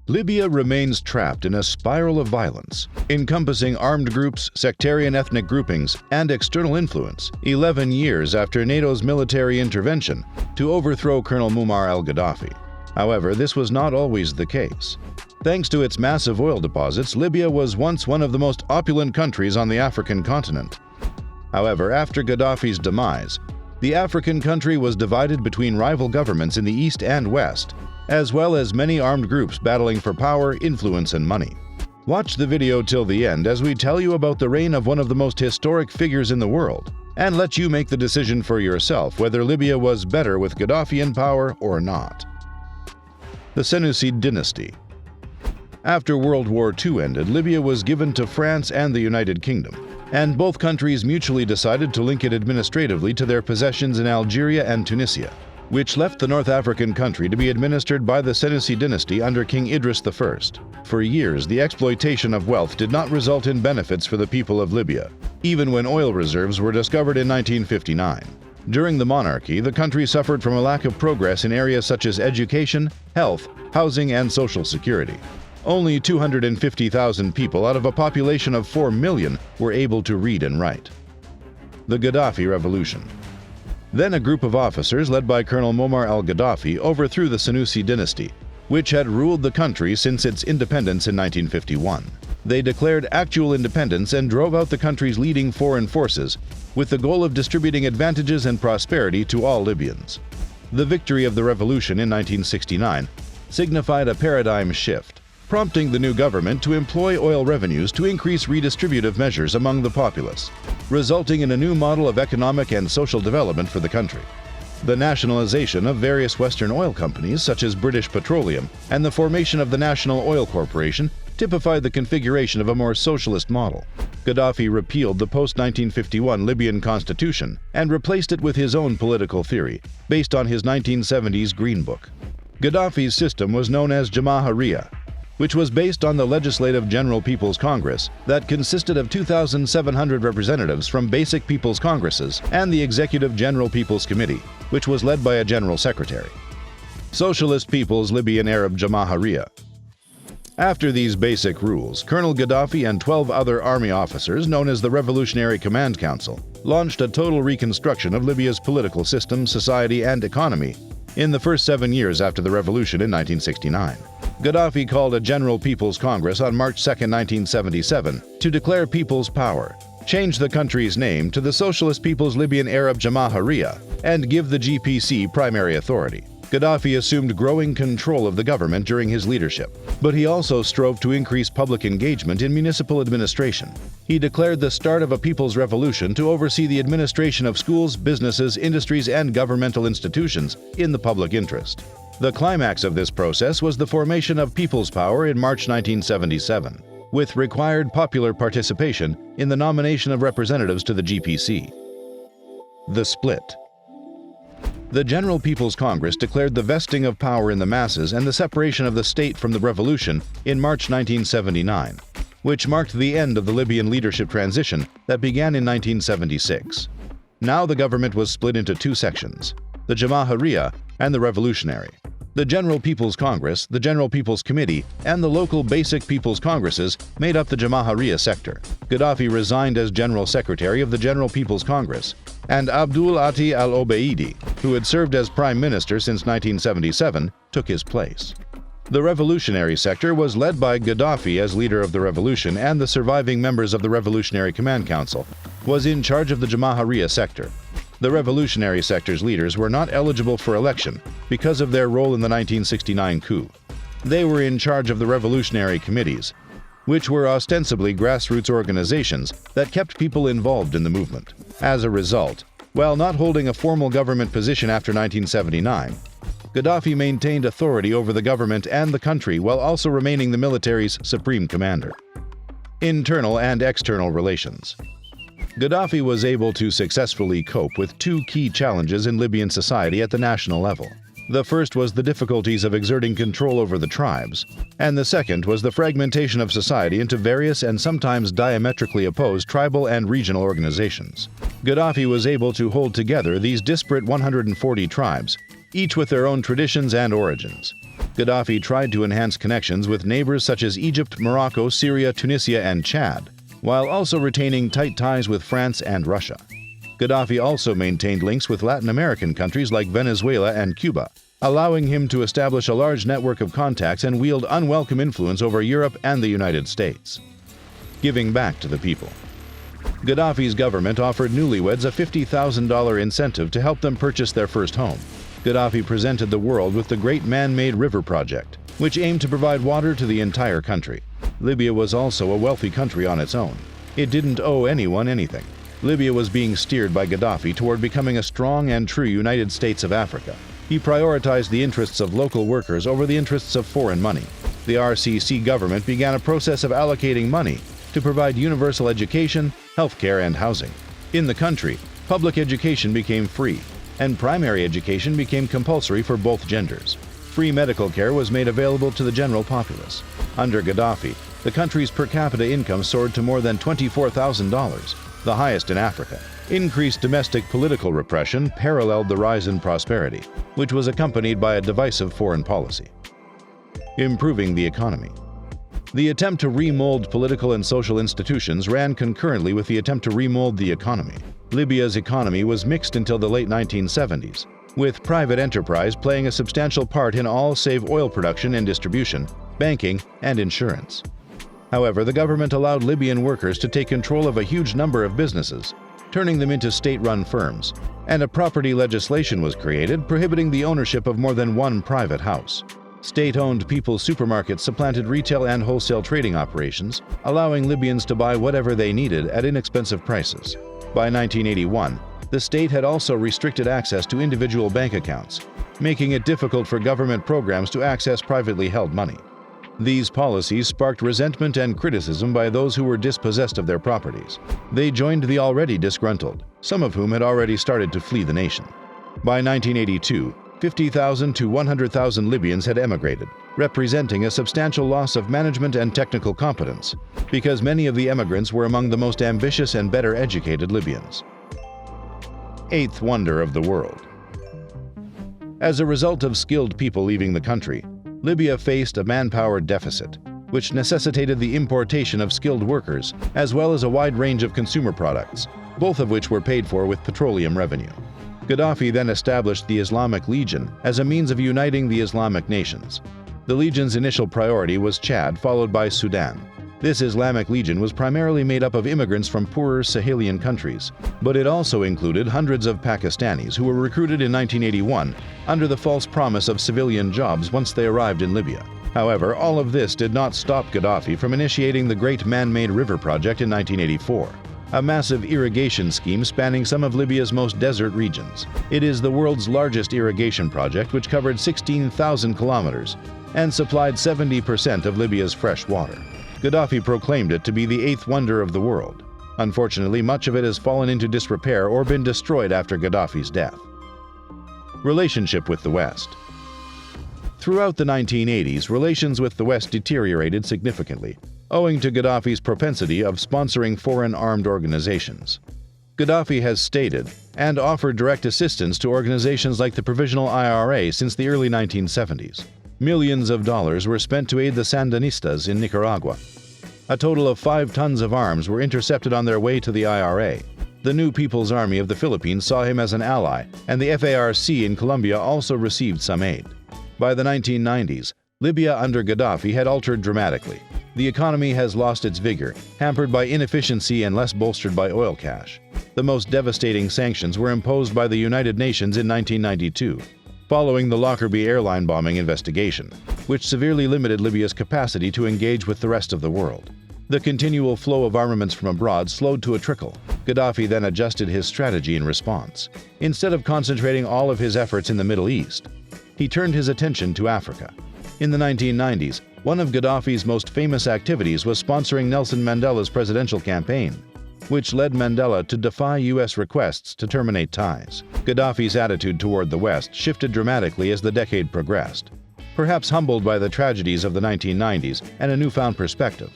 Libya remains trapped in a spiral of violence, encompassing armed groups, sectarian ethnic groupings, and external influence, 11 years after NATO's military intervention to overthrow Colonel Muammar al-Gaddafi. However, this was not always the case. Thanks to its massive oil deposits, Libya was once one of the most opulent countries on the African continent. However, after Gaddafi's demise, the African country was divided between rival governments in the east and west, as well as many armed groups battling for power, influence, and money. Watch the video till the end as we tell you about the reign of one of the most historic figures in the world, and let you make the decision for yourself whether Libya was better with Gaddafi in power or not. The Senussi dynasty. After World War II ended, Libya was given to France and the United Kingdom, and both countries mutually decided to link it administratively to their possessions in Algeria and Tunisia, which left the North African country to be administered by the Senussi dynasty under King Idris I. For years, the exploitation of wealth did not result in benefits for the people of Libya, even when oil reserves were discovered in 1959. During the monarchy, the country suffered from a lack of progress in areas such as education, health, housing, and social security. Only 250,000 people out of a population of 4 million were able to read and write. The Gaddafi Revolution. Then a group of officers led by Colonel Muammar al-Gaddafi overthrew the Senussi dynasty, which had ruled the country since its independence in 1951. They declared actual independence and drove out the country's leading foreign forces, with the goal of distributing advantages and prosperity to all Libyans. The victory of the revolution in 1969 signified a paradigm shift, prompting the new government to employ oil revenues to increase redistributive measures among the populace, resulting in a new model of economic and social development for the country. The nationalization of various Western oil companies, such as British Petroleum, and the formation of the National Oil Corporation typified the configuration of a more socialist model. Gaddafi repealed the post-1951 Libyan constitution and replaced it with his own political theory, based on his 1970s Green Book. Gaddafi's system was known as Jamahiriya, which was based on the Legislative General People's Congress that consisted of 2,700 representatives from basic people's congresses and the Executive General People's Committee, which was led by a General Secretary. Socialist People's Libyan Arab Jamahiriya. After these basic rules, Colonel Gaddafi and 12 other army officers, known as the Revolutionary Command Council, launched a total reconstruction of Libya's political system, society, and economy in the first 7 years after the revolution in 1969. Gaddafi called a General People's Congress on March 2, 1977, to declare people's power, change the country's name to the Socialist People's Libyan Arab Jamahiriya, and give the GPC primary authority. Gaddafi assumed growing control of the government during his leadership, but he also strove to increase public engagement in municipal administration. He declared the start of a people's revolution to oversee the administration of schools, businesses, industries, and governmental institutions in the public interest. The climax of this process was the formation of People's Power in March 1977, with required popular participation in the nomination of representatives to the GPC. The split. The General People's Congress declared the vesting of power in the masses and the separation of the state from the revolution in March 1979, which marked the end of the Libyan leadership transition that began in 1976. Now the government was split into two sections, the Jamahiriya and the Revolutionary. The General People's Congress, the General People's Committee, and the local Basic People's Congresses made up the Jamahiriya sector. Gaddafi resigned as General Secretary of the General People's Congress, and Abdul Ati al-Obeidi, who had served as Prime Minister since 1977, took his place. The revolutionary sector was led by Gaddafi as leader of the revolution, and the surviving members of the Revolutionary Command Council was in charge of the Jamahiriya sector. The revolutionary sector's leaders were not eligible for election because of their role in the 1969 coup. They were in charge of the revolutionary committees, which were ostensibly grassroots organizations that kept people involved in the movement. As a result, while not holding a formal government position after 1979, Gaddafi maintained authority over the government and the country while also remaining the military's supreme commander. Internal and external relations. Gaddafi was able to successfully cope with two key challenges in Libyan society at the national level. The first was the difficulties of exerting control over the tribes, and the second was the fragmentation of society into various and sometimes diametrically opposed tribal and regional organizations. Gaddafi was able to hold together these disparate 140 tribes, each with their own traditions and origins. Gaddafi tried to enhance connections with neighbors such as Egypt, Morocco, Syria, Tunisia, and Chad, while also retaining tight ties with France and Russia. Gaddafi also maintained links with Latin American countries like Venezuela and Cuba, allowing him to establish a large network of contacts and wield unwelcome influence over Europe and the United States. Giving back to the people. Gaddafi's government offered newlyweds a $50,000 incentive to help them purchase their first home. Gaddafi presented the world with the Great Man-Made River Project, which aimed to provide water to the entire country. Libya was also a wealthy country on its own. It didn't owe anyone anything. Libya was being steered by Gaddafi toward becoming a strong and true United States of Africa. He prioritized the interests of local workers over the interests of foreign money. The RCC government began a process of allocating money to provide universal education, healthcare, and housing. In the country, public education became free, and primary education became compulsory for both genders. Free medical care was made available to the general populace. Under Gaddafi, the country's per capita income soared to more than $24,000, the highest in Africa. Increased domestic political repression paralleled the rise in prosperity, which was accompanied by a divisive foreign policy. Improving the economy. The attempt to remold political and social institutions ran concurrently with the attempt to remold the economy. Libya's economy was mixed until the late 1970s, with private enterprise playing a substantial part in all save oil production and distribution, banking, and insurance. However, the government allowed Libyan workers to take control of a huge number of businesses, turning them into state-run firms, and a property legislation was created prohibiting the ownership of more than one private house. State-owned People's Supermarkets supplanted retail and wholesale trading operations, allowing Libyans to buy whatever they needed at inexpensive prices. By 1981, the state had also restricted access to individual bank accounts, making it difficult for government programs to access privately held money. These policies sparked resentment and criticism by those who were dispossessed of their properties. They joined the already disgruntled, some of whom had already started to flee the nation. By 1982, 50,000 to 100,000 Libyans had emigrated, representing a substantial loss of management and technical competence, because many of the emigrants were among the most ambitious and better educated Libyans. Eighth wonder of the world. As a result of skilled people leaving the country, Libya faced a manpower deficit, which necessitated the importation of skilled workers as well as a wide range of consumer products, both of which were paid for with petroleum revenue. Gaddafi then established the Islamic Legion as a means of uniting the Islamic nations. The Legion's initial priority was Chad, followed by Sudan. This Islamic Legion was primarily made up of immigrants from poorer Sahelian countries, but it also included hundreds of Pakistanis who were recruited in 1981 under the false promise of civilian jobs once they arrived in Libya. However, all of this did not stop Gaddafi from initiating the Great Man-Made River Project in 1984. A massive irrigation scheme spanning some of Libya's most desert regions. It is the world's largest irrigation project, which covered 16,000 kilometers and supplied 70% of Libya's fresh water. Gaddafi proclaimed it to be the eighth wonder of the world. Unfortunately, much of it has fallen into disrepair or been destroyed after Gaddafi's death. Relationship with the West. Throughout the 1980s, relations with the West deteriorated significantly, owing to Gaddafi's propensity of sponsoring foreign armed organizations. Gaddafi has stated and offered direct assistance to organizations like the Provisional IRA since the early 1970s. Millions of dollars were spent to aid the Sandinistas in Nicaragua. A total of 5 tons of arms were intercepted on their way to the IRA. The New People's Army of the Philippines saw him as an ally, and the FARC in Colombia also received some aid. By the 1990s, Libya under Gaddafi had altered dramatically. The economy has lost its vigor, hampered by inefficiency and less bolstered by oil cash. The most devastating sanctions were imposed by the United Nations in 1992, following the Lockerbie airline bombing investigation, which severely limited Libya's capacity to engage with the rest of the world. The continual flow of armaments from abroad slowed to a trickle. Gaddafi then adjusted his strategy in response. Instead of concentrating all of his efforts in the Middle East, he turned his attention to Africa. In the 1990s, one of Gaddafi's most famous activities was sponsoring Nelson Mandela's presidential campaign, which led Mandela to defy U.S. requests to terminate ties. Gaddafi's attitude toward the West shifted dramatically as the decade progressed, perhaps humbled by the tragedies of the 1990s and a newfound perspective.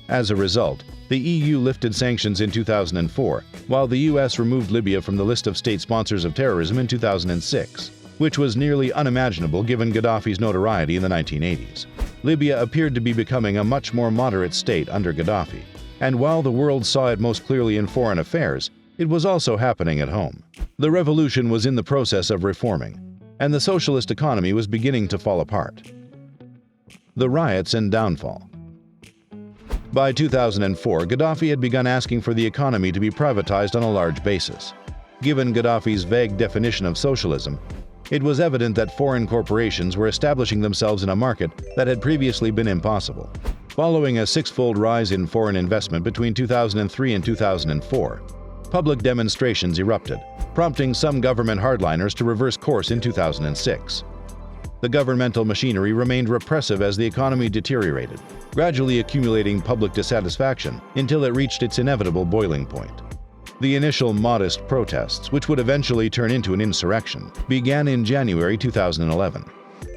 As a result, the EU lifted sanctions in 2004, while the U.S. removed Libya from the list of state sponsors of terrorism in 2006. which was nearly unimaginable given Gaddafi's notoriety in the 1980s. Libya appeared to be becoming a much more moderate state under Gaddafi, and while the world saw it most clearly in foreign affairs, it was also happening at home. The revolution was in the process of reforming, and the socialist economy was beginning to fall apart. The riots and downfall. By 2004, Gaddafi had begun asking for the economy to be privatized on a large basis. Given Gaddafi's vague definition of socialism, it was evident that foreign corporations were establishing themselves in a market that had previously been impossible. Following a six-fold rise in foreign investment between 2003 and 2004, public demonstrations erupted, prompting some government hardliners to reverse course in 2006. The governmental machinery remained repressive as the economy deteriorated, gradually accumulating public dissatisfaction until it reached its inevitable boiling point. The initial modest protests, which would eventually turn into an insurrection, began in January 2011.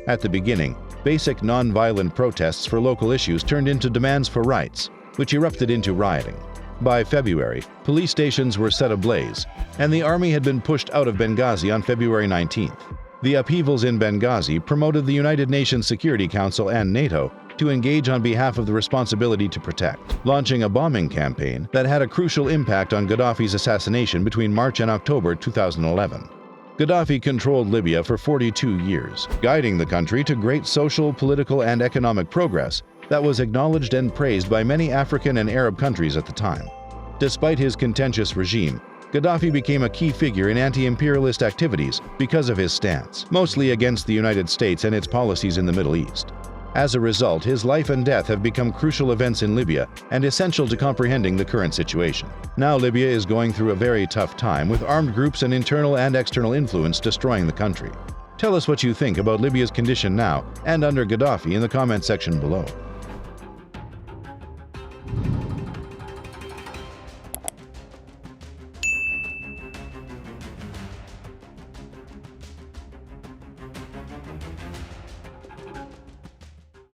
At the beginning, basic non-violent protests for local issues turned into demands for rights, which erupted into rioting. By February, police stations were set ablaze, and the army had been pushed out of Benghazi on February 19th. The upheavals in Benghazi promoted the United Nations Security Council and NATO to engage on behalf of the responsibility to protect, launching a bombing campaign that had a crucial impact on Gaddafi's assassination between March and October 2011. Gaddafi controlled Libya for 42 years, guiding the country to great social, political, and economic progress that was acknowledged and praised by many African and Arab countries at the time. Despite his contentious regime, Gaddafi became a key figure in anti-imperialist activities because of his stance, mostly against the United States and its policies in the Middle East. As a result, his life and death have become crucial events in Libya and essential to comprehending the current situation. Now Libya is going through a very tough time with armed groups and internal and external influence destroying the country. Tell us what you think about Libya's condition now and under Gaddafi in the comment section below.